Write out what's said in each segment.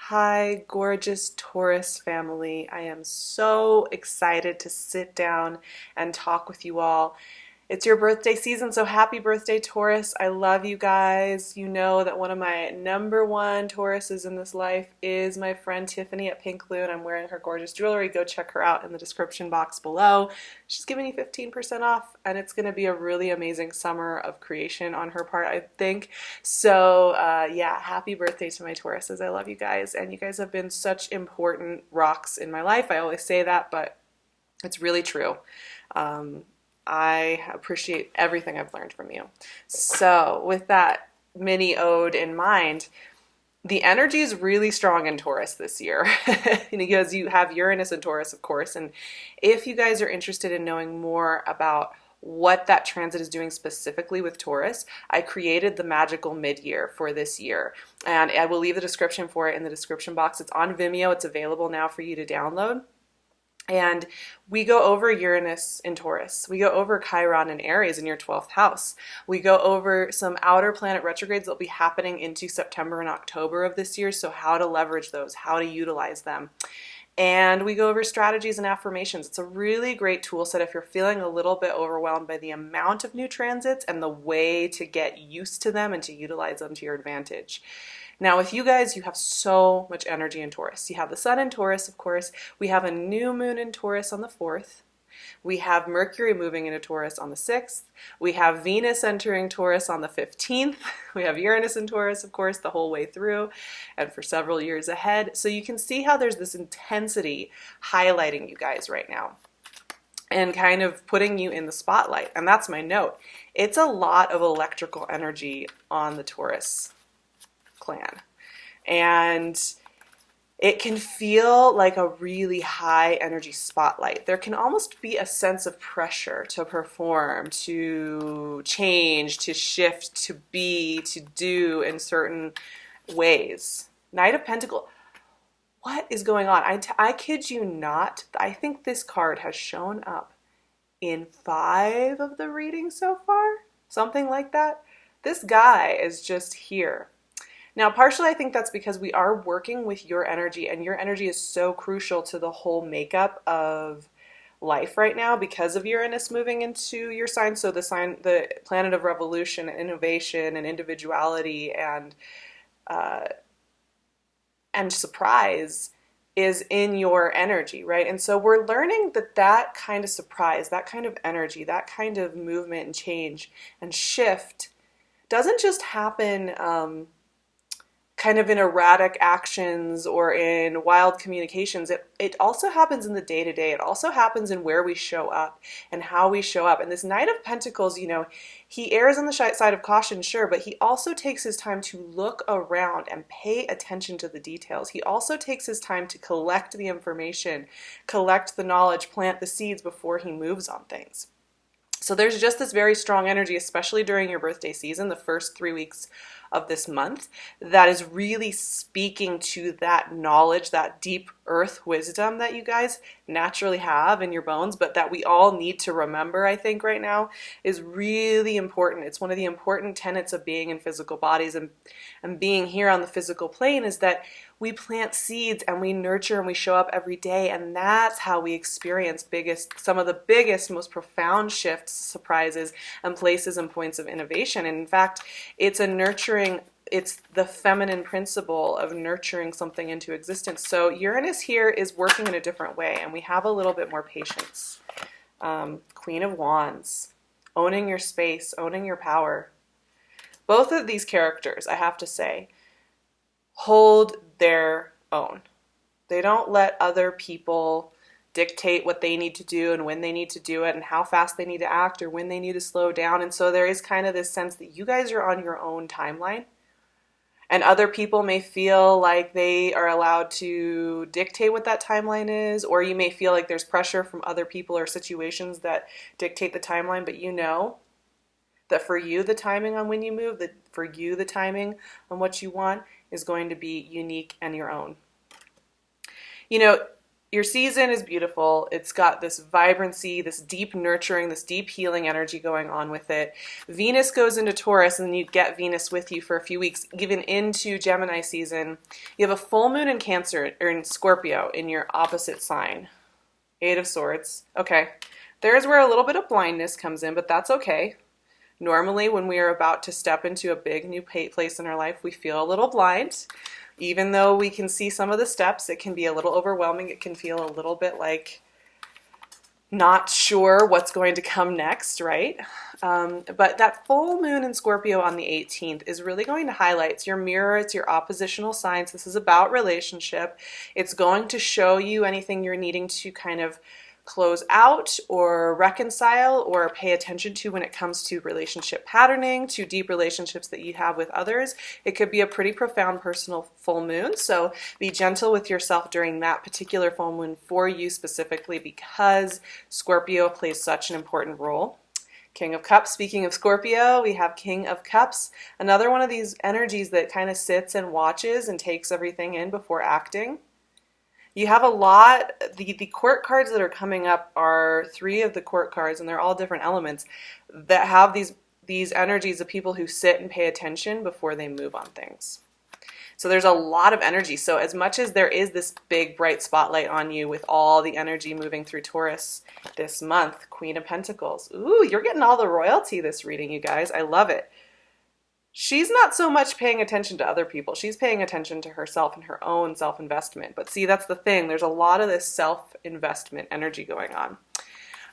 Hi, gorgeous Taurus family. I am so excited to sit down and talk with you all. It's your birthday season, so happy birthday, Taurus. I love you guys. You know that one of my number one Tauruses in this life is my friend Tiffany at PinkLune. I'm wearing her gorgeous jewelry. Go check her out in the description box below. She's giving you 15% off, and it's going to be a really amazing summer of creation on her part, I think. So, yeah, happy birthday to my Tauruses. I love you guys, and you guys have been such important rocks in my life. I always say that, but it's really true. I appreciate everything I've learned from you. So with that mini ode in mind, the energy is really strong in Taurus this year because you have Uranus in Taurus, of course. And if you guys are interested in knowing more about what that transit is doing specifically with Taurus, I created the magical mid-year for this year. And I will leave the description for it in the description box. It's on Vimeo. It's available now for you to download. And we go over Uranus in Taurus. We go over Chiron in Aries in your 12th house. We go over some outer planet retrogrades that will be happening into September and October of this year, so how to leverage those, how to utilize them. And we go over strategies and affirmations. It's a really great tool set if you're feeling a little bit overwhelmed by the amount of new transits and the way to get used to them and to utilize them to your advantage. Now with you guys, you have so much energy in Taurus. You have the sun in Taurus, of course. We have a new moon in Taurus on the 4th. We have Mercury moving into Taurus on the 6th. We have Venus entering Taurus on the 15th. We have Uranus in Taurus, of course, the whole way through and for several years ahead. So you can see how there's this intensity highlighting you guys right now and kind of putting you in the spotlight. And that's my note. It's a lot of electrical energy on the Taurus clan, and it can feel like a really high energy spotlight. There can almost be a sense of pressure to perform, to change, to shift, to be, to do in certain ways. Knight of Pentacles. What is going on? I kid you not. I think this card has shown up in 5 of the readings so far. Something like that. This guy is just here. Now, partially I think that's because we are working with your energy, and your energy is so crucial to the whole makeup of life right now because of Uranus moving into your sign. So the planet of revolution and innovation and individuality and surprise is in your energy, right? And so we're learning that kind of surprise, that kind of energy, that kind of movement and change and shift doesn't just happen kind of in erratic actions or in wild communications. It also happens in the day-to-day. It also happens in where we show up and how we show up. And this Knight of Pentacles, you know, he errs on the side of caution, sure, but he also takes his time to look around and pay attention to the details. He also takes his time to collect the information, collect the knowledge, plant the seeds before he moves on things. So there's just this very strong energy, especially during your birthday season, the first 3 weeks of this month, that is really speaking to that knowledge, that deep earth wisdom that you guys naturally have in your bones, but that we all need to remember, I think right now, is really important. It's one of the important tenets of being in physical bodies and being here on the physical plane, is that we plant seeds and we nurture and we show up every day, and that's how we experience some of the biggest, most profound shifts, surprises, and places and points of innovation. And in fact, it's the feminine principle of nurturing something into existence. So Uranus here is working in a different way, and we have a little bit more patience. Queen of Wands, owning your space, owning your power. Both of these characters, I have to say, hold their own. They don't let other people dictate what they need to do and when they need to do it and how fast they need to act or when they need to slow down. And so there is kind of this sense that you guys are on your own timeline, and other people may feel like they are allowed to dictate what that timeline is, or you may feel like there's pressure from other people or situations that dictate the timeline, but you know that for you, the timing on when you move, that for you, the timing on what you want is going to be unique and your own. You know, your season is beautiful. It's got this vibrancy, this deep nurturing, this deep healing energy going on with it. Venus goes into Taurus, and then you get Venus with you for a few weeks, even into Gemini season. You have a full moon in Cancer, or in Scorpio, in your opposite sign. Eight of Swords. Okay. There's where a little bit of blindness comes in, but that's okay. Normally, when we are about to step into a big new place in our life, we feel a little blind. Even though we can see some of the steps, it can be a little overwhelming. It can feel a little bit like not sure what's going to come next, right? But that full moon in Scorpio on the 18th is really going to highlight, it's your mirror, it's your oppositional signs. This is about relationship. It's going to show you anything you're needing to kind of close out or reconcile or pay attention to when it comes to relationship patterning, to deep relationships that you have with others. It could be a pretty profound personal full moon, so be gentle with yourself during that particular full moon for you specifically, because Scorpio plays such an important role. King of Cups. Speaking of Scorpio, we have King of Cups, another one of these energies that kind of sits and watches and takes everything in before acting. You have a lot, the court cards that are coming up are 3 of the court cards, and they're all different elements that have these energies of people who sit and pay attention before they move on things. So there's a lot of energy. So as much as there is this big bright spotlight on you with all the energy moving through Taurus this month, Queen of Pentacles. Ooh, you're getting all the royalty this reading, you guys. I love it. She's not so much paying attention to other people. She's paying attention to herself and her own self-investment. But see, that's the thing. There's a lot of this self-investment energy going on.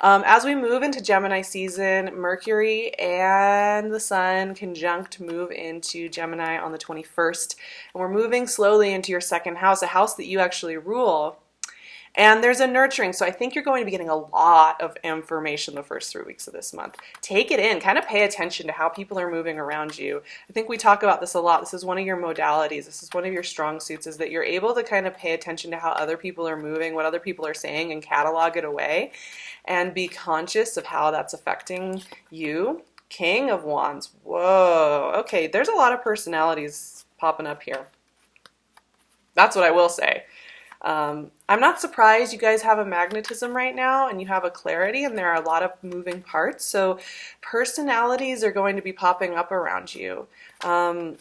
As we move into Gemini season, Mercury and the Sun conjunct move into Gemini on the 21st. And we're moving slowly into your second house, a house that you actually rule. And there's a nurturing, so I think you're going to be getting a lot of information the first 3 weeks of this month. Take it in, kind of pay attention to how people are moving around you. I think we talk about this a lot. This is one of your modalities. This is one of your strong suits, is that you're able to kind of pay attention to how other people are moving, what other people are saying, and catalog it away, and be conscious of how that's affecting you. King of Wands. Whoa. Okay, there's a lot of personalities popping up here. That's what I will say. I'm not surprised you guys have a magnetism right now and you have a clarity, and there are a lot of moving parts. So personalities are going to be popping up around you. And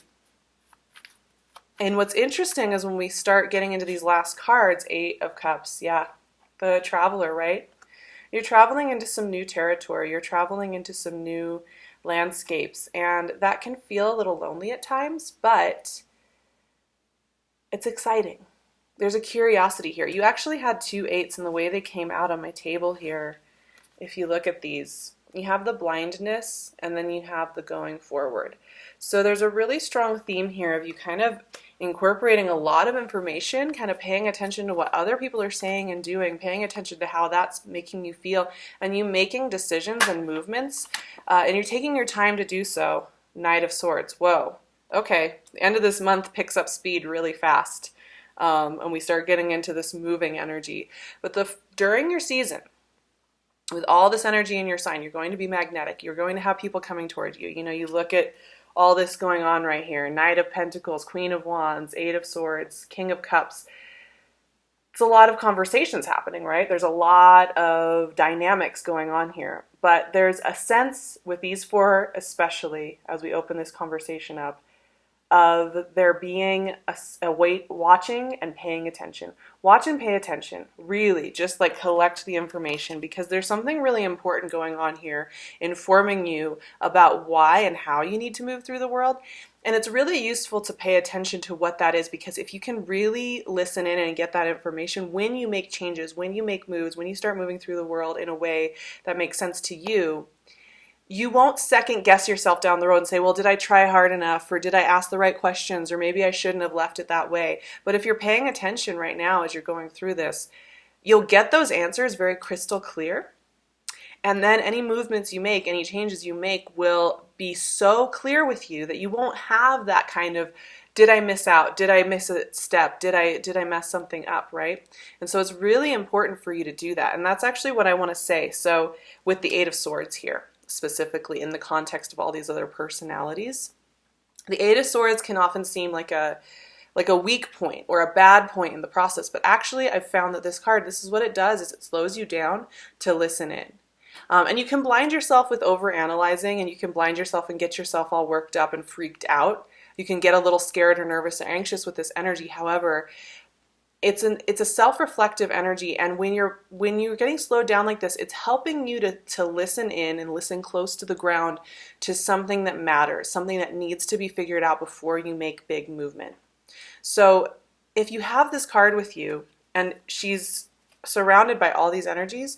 what's interesting is when we start getting into these last cards, 8 of Cups, yeah, the traveler, right? You're traveling into some new territory. You're traveling into some new landscapes, and that can feel a little lonely at times, but it's exciting. There's a curiosity here. You actually had 2 8s in the way they came out on my table here. If you look at these, you have the blindness and then you have the going forward. So there's a really strong theme here of you kind of incorporating a lot of information, kind of paying attention to what other people are saying and doing, paying attention to how that's making you feel, and you making decisions and movements, and you're taking your time to do so. Knight of Swords. Whoa. Okay. The end of this month picks up speed really fast. And we start getting into this moving energy. But during your season, with all this energy in your sign, you're going to be magnetic. You're going to have people coming towards you. You know, you look at all this going on right here. Knight of Pentacles, Queen of Wands, 8 of Swords, King of Cups. It's a lot of conversations happening, right? There's a lot of dynamics going on here. But there's a sense with these 4 especially, as we open this conversation up, of there being a watching and paying attention. Watch and pay attention. Really, just like collect the information, because there's something really important going on here, informing you about why and how you need to move through the world. And it's really useful to pay attention to what that is, because if you can really listen in and get that information, when you make changes, when you make moves, when you start moving through the world in a way that makes sense to you, you won't second guess yourself down the road and say, well, did I try hard enough? Or did I ask the right questions? Or maybe I shouldn't have left it that way. But if you're paying attention right now as you're going through this, you'll get those answers very crystal clear. And then any movements you make, any changes you make will be so clear with you that you won't have that kind of, did I miss out? Did I miss a step? Did I mess something up, right? And so it's really important for you to do that. And that's actually what I want to say. So with the 8 of Swords here, specifically in the context of all these other personalities, the 8 of Swords can often seem like a like a weak point or a bad point in the process. But actually, I've found that this card, this is what it does, is it slows you down to listen in. And you can blind yourself with overanalyzing, and you can blind yourself and get yourself all worked up and freaked out. You can get a little scared or nervous or anxious with this energy. However, it's a self-reflective energy, and when you're getting slowed down like this, it's helping you to listen in and listen close to the ground to something that matters, something that needs to be figured out before you make big movement. So if you have this card with you and she's surrounded by all these energies,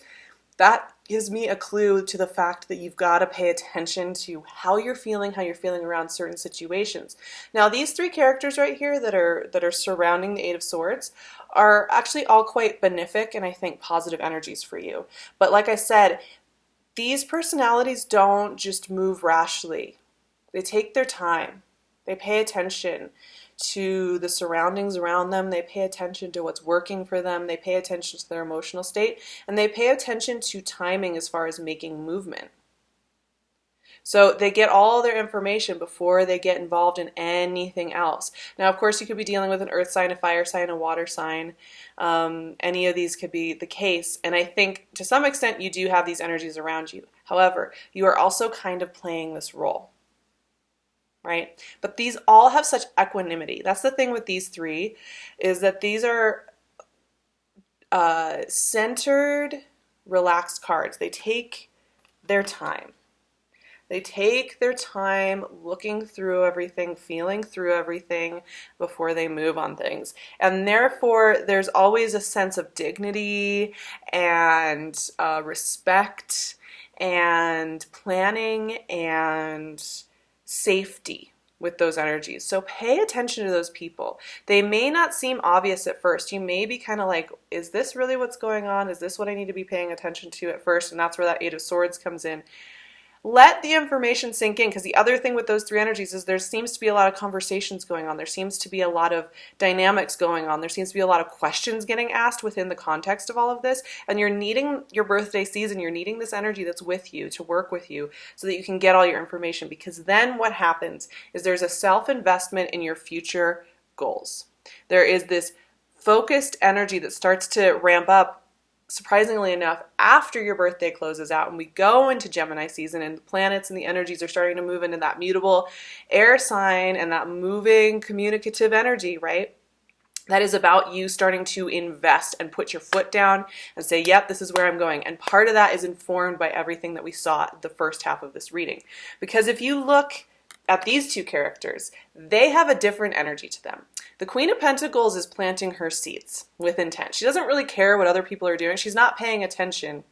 that gives me a clue to the fact that you've got to pay attention to how you're feeling around certain situations. Now, these three characters right here that are surrounding the Eight of Swords are actually all quite benefic and I think positive energies for you. But like I said, these personalities don't just move rashly. They take their time. They pay attention to the surroundings around them. They pay attention to what's working for them. They pay attention to their emotional state, and they pay attention to timing as far as making movement. So they get all their information before they get involved in anything else. Now, of course, you could be dealing with an earth sign, a fire sign, a water sign. Any of these could be the case. And I think to some extent you do have these energies around you. However, you are also kind of playing this role. Right? But these all have such equanimity. That's the thing with these three, is that these are centered, relaxed cards. They take their time. They take their time looking through everything, feeling through everything before they move on things. And therefore, there's always a sense of dignity and respect and planning and safety with those energies. So pay attention to those people. They may not seem obvious at first. You may be kind of like, is this really what's going on? Is this what I need to be paying attention to at first? And that's where that Eight of Swords comes in. Let the information sink in, because the other thing with those three energies is there seems to be a lot of conversations going on. There seems to be a lot of dynamics going on. There seems to be a lot of questions getting asked within the context of all of this. And you're needing your birthday season, you're needing this energy that's with you to work with you so that you can get all your information. Because then what happens is there's a self-investment in your future goals. There is this focused energy that starts to ramp up, surprisingly enough, after your birthday closes out and we go into Gemini season and the planets and the energies are starting to move into that mutable air sign and that moving communicative energy, right? That is about you starting to invest and put your foot down and say, yep, this is where I'm going. And part of that is informed by everything that we saw the first half of this reading. Because if you look at these two characters, they have a different energy to them. The Queen of Pentacles is planting her seeds with intent. She doesn't really care what other people are doing. She's not paying attention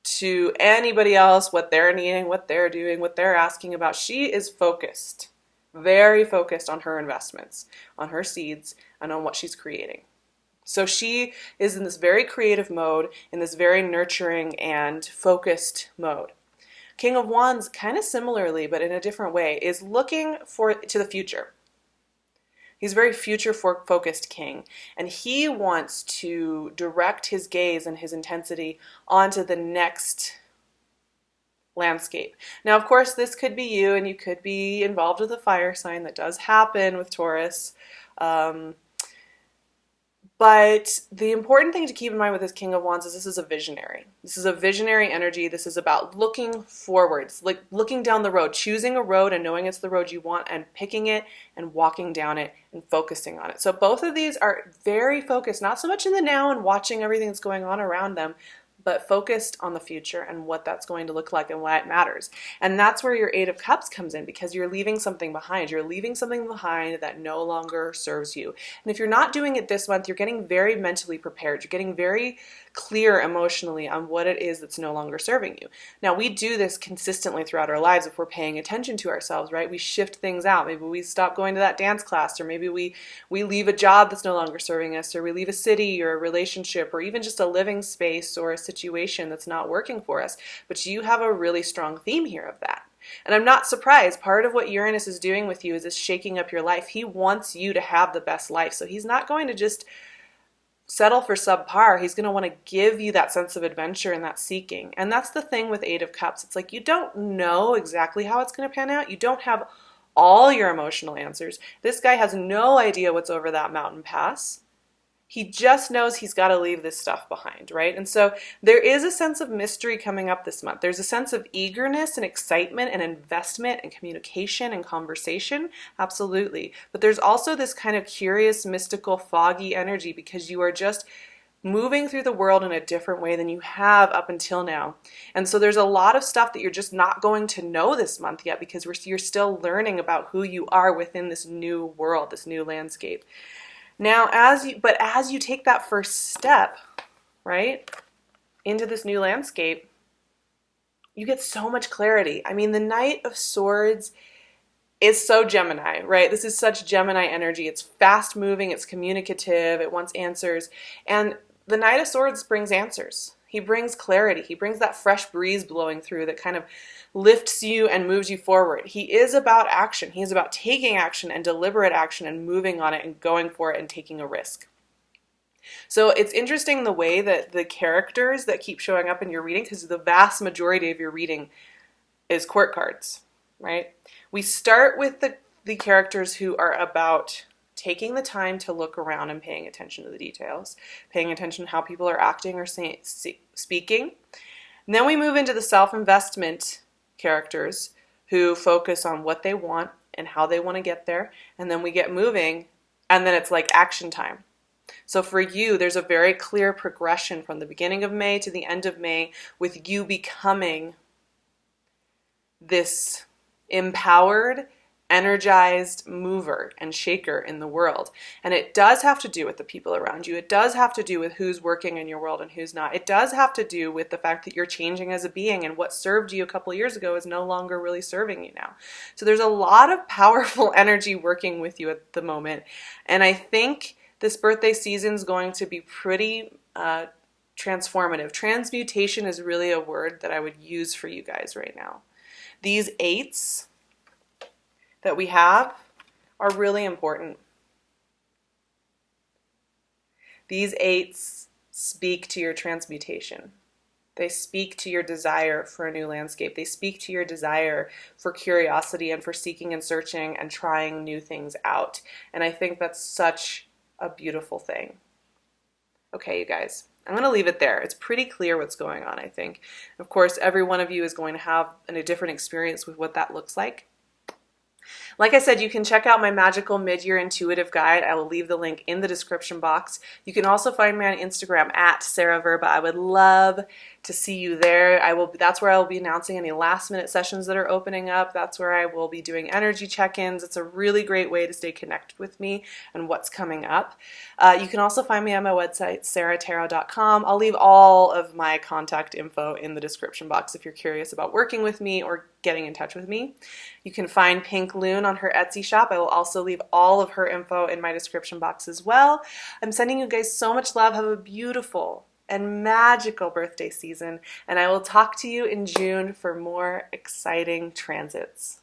to anybody else, what they're needing, what they're doing, what they're asking about. She is focused, very focused on her investments, on her seeds, and on what she's creating. So she is in this very creative mode, in this very nurturing and focused mode. King of Wands, kind of similarly, but in a different way, is looking to the future. He's a very future-focused king, and he wants to direct his gaze and his intensity onto the next landscape. Now, of course, this could be you, and you could be involved with a fire sign. That does happen with Taurus. But the important thing to keep in mind with this King of Wands is this is a visionary. This is a visionary energy. This is about looking forwards, like looking down the road, choosing a road and knowing it's the road you want and picking it and walking down it and focusing on it. So both of these are very focused, not so much in the now and watching everything that's going on around them, but focused on the future and what that's going to look like and why it matters. And that's where your Eight of Cups comes in, because you're leaving something behind. You're leaving something behind that no longer serves you. And if you're not doing it this month, you're getting very mentally prepared. You're getting very clear emotionally on what it is that's no longer serving you. Now, we do this consistently throughout our lives if we're paying attention to ourselves, right? We shift things out. Maybe we stop going to that dance class, or maybe we leave a job that's no longer serving us, or we leave a city or a relationship, or even just a living space or a situation that's not working for us. But you have a really strong theme here of that. And I'm not surprised. Part of what Uranus is doing with you is shaking up your life. He wants you to have the best life. So he's not going to just settle for subpar. He's going to want to give you that sense of adventure and that seeking. And that's the thing with Eight of Cups. It's like you don't know exactly how it's going to pan out. You don't have all your emotional answers. This guy has no idea what's over that mountain pass. He just knows he's got to leave this stuff behind, right? And so there is a sense of mystery coming up this month. There's a sense of eagerness and excitement and investment and communication and conversation, absolutely. But there's also this kind of curious, mystical, foggy energy because you are just moving through the world in a different way than you have up until now. And so there's a lot of stuff that you're just not going to know this month yet because you're still learning about who you are within this new world, this new landscape. Now, as you take that first step, right, into this new landscape, you get so much clarity. I mean, the Knight of Swords is so Gemini, right? This is such Gemini energy. It's fast moving, it's communicative, it wants answers. And the Knight of Swords brings answers. He brings clarity. He brings that fresh breeze blowing through that kind of lifts you and moves you forward. He is about action. He is about taking action and deliberate action and moving on it and going for it and taking a risk. So it's interesting the way that the characters that keep showing up in your reading, because the vast majority of your reading is court cards, right? We start with the characters who are about taking the time to look around and paying attention to the details, paying attention to how people are acting or speaking. And then we move into the self-investment characters who focus on what they want and how they want to get there. And then we get moving, and then it's like action time. So for you, there's a very clear progression from the beginning of May to the end of May with you becoming this empowered, energized mover and shaker in the world. And it does have to do with the people around you. It does have to do with who's working in your world and who's not. It does have to do with the fact that you're changing as a being, and what served you a couple of years ago is no longer really serving you now. So there's a lot of powerful energy working with you at the moment. And I think this birthday season is going to be pretty transformative. Transmutation is really a word that I would use for you guys right now. These 8s that we have are really important. These 8s speak to your transmutation. They speak to your desire for a new landscape. They speak to your desire for curiosity and for seeking and searching and trying new things out. And I think that's such a beautiful thing. Okay, you guys, I'm going to leave it there. It's pretty clear what's going on, I think. Of course, every one of you is going to have a different experience with what that looks like. Like I said, you can check out my magical mid-year intuitive guide. I will leave the link in the description box. You can also find me on Instagram at Sarah Verba. I would love to see you there. That's where I will be announcing any last-minute sessions that are opening up. That's where I will be doing energy check-ins. It's a really great way to stay connected with me and what's coming up. You can also find me on my website, SARAHTAROT.com. I'll leave all of my contact info in the description box if you're curious about working with me or getting in touch with me. You can find PinkLune on her Etsy shop. I will also leave all of her info in my description box as well. I'm sending you guys so much love. Have a beautiful and magical birthday season, and I will talk to you in June for more exciting transits.